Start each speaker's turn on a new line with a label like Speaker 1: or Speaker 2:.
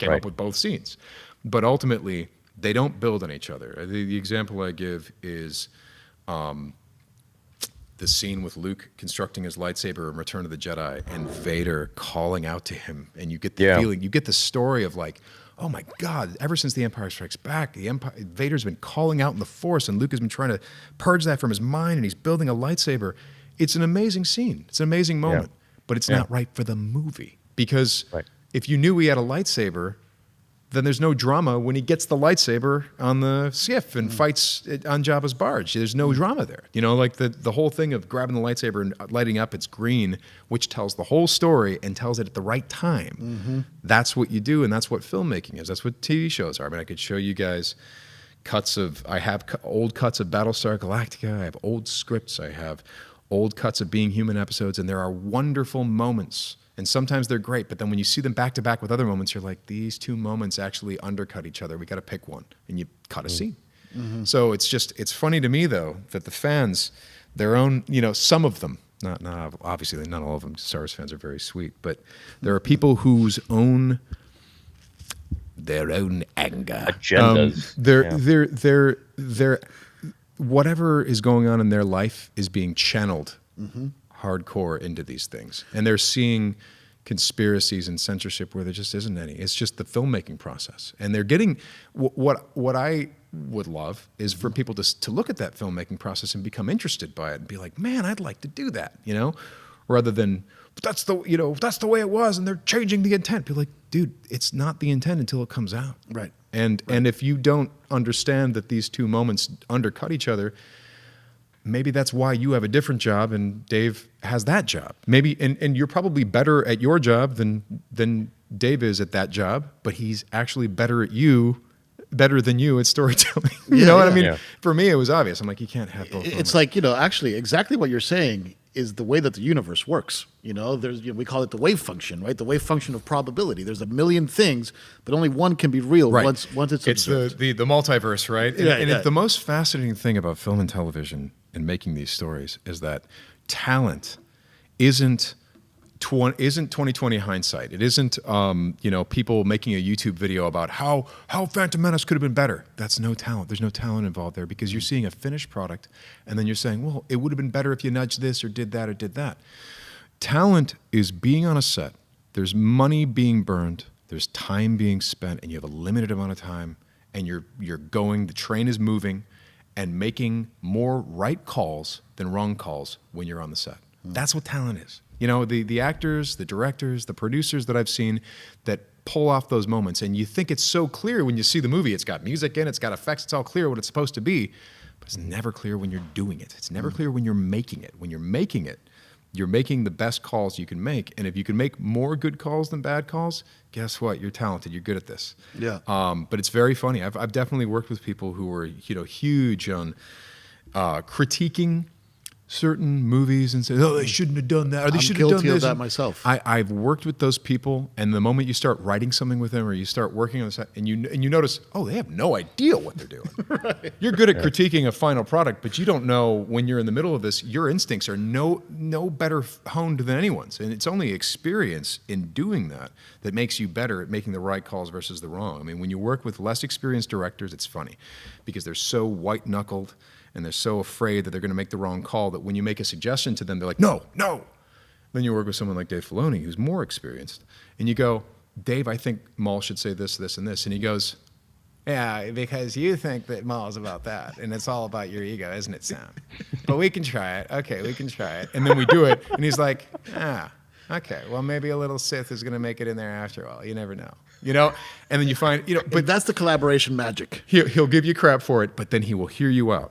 Speaker 1: came up with both scenes. But ultimately, they don't build on each other. The example I give is the scene with Luke constructing his lightsaber in Return of the Jedi and Vader calling out to him. And you get the feeling, you get the story of like, oh my God, ever since The Empire Strikes Back, Vader's been calling out in the Force, and Luke has been trying to purge that from his mind, and he's building a lightsaber. It's an amazing scene. It's an amazing moment, but it's not right for the movie. Because if you knew he had a lightsaber, then there's no drama when he gets the lightsaber on the skiff and fights on Jabba's barge. There's no drama there. You know, like the whole thing of grabbing the lightsaber and lighting up, it's green, which tells the whole story and tells it at the right time. That's what you do, and that's what filmmaking is. That's what TV shows are. I mean, I could show you guys I have old cuts of Battlestar Galactica, I have old scripts, I have old cuts of Being Human episodes, and there are wonderful moments. And sometimes they're great, but then when you see them back to back with other moments, you're like, these two moments actually undercut each other. We got to pick one, and you cut a scene. So it's funny to me though that the fans, their own, some of them, not obviously not all of them. Star Wars fans are very sweet, but there are people whose their own anger,
Speaker 2: agendas,
Speaker 1: their whatever is going on in their life is being channeled. Hardcore into these things, and they're seeing conspiracies and censorship where there just isn't any. It's just the filmmaking process, and they're getting what I would love is for people to look at that filmmaking process and become interested by it and be like, man, I'd like to do that, rather than that's the way it was and they're changing the intent. Be like, dude, it's not the intent until it comes out,
Speaker 3: right?
Speaker 1: And if you don't understand that these two moments undercut each other, maybe that's why you have a different job and Dave has that job. Maybe, and you're probably better at your job than Dave is at that job, but he's actually better than you at storytelling. You know what I mean? Yeah. For me, it was obvious. I'm like, you can't have both.
Speaker 3: It's like, actually exactly what you're saying is the way that the universe works. There's, we call it the wave function, right? The wave function of probability. There's a million things, but only one can be real once it's observed.
Speaker 1: It's the multiverse, right? And the most fascinating thing about film and television and making these stories is that talent isn't 2020 hindsight. It isn't people making a YouTube video about how Phantom Menace could have been better. That's no talent. There's no talent involved there because you're seeing a finished product and then you're saying, well, it would have been better if you nudged this or did that or did that. Talent is being on a set. There's money being burned. There's time being spent, and you have a limited amount of time, and you're going. The train is moving, and making more right calls than wrong calls when you're on the set. That's what talent is. The actors, the directors, the producers that I've seen that pull off those moments, and you think it's so clear when you see the movie. It's got music in, it's got effects, it's all clear what it's supposed to be, but it's never clear when you're doing it. It's never clear when you're making it. When you're making it, you're making the best calls you can make, and if you can make more good calls than bad calls, guess what? You're talented. You're good at this.
Speaker 3: Yeah.
Speaker 1: But it's very funny. I've definitely worked with people who were huge on critiquing certain movies and say, oh, they shouldn't have done that, or they should have done this.
Speaker 3: I'm guilty of that myself.
Speaker 1: I've worked with those people, and the moment you start writing something with them or you start working on the set, and you notice, oh, they have no idea what they're doing. Right. You're good at critiquing a final product, but you don't know when you're in the middle of this, your instincts are no better honed than anyone's. And it's only experience in doing that makes you better at making the right calls versus the wrong. I mean, when you work with less experienced directors, it's funny because they're so white-knuckled and they're so afraid that they're going to make the wrong call that when you make a suggestion to them, they're like, no. Then you work with someone like Dave Filoni, who's more experienced, and you go, Dave, I think Maul should say this, this, and this. And he goes, yeah, because you think that Maul's about that, and it's all about your ego, isn't it, Sam? But we can try it. Okay, we can try it. And then we do it, and he's like, okay, well, maybe a little Sith is going to make it in there after all. You never know. And then you find,
Speaker 3: but that's the collaboration magic.
Speaker 1: He'll give you crap for it, but then he will hear you out.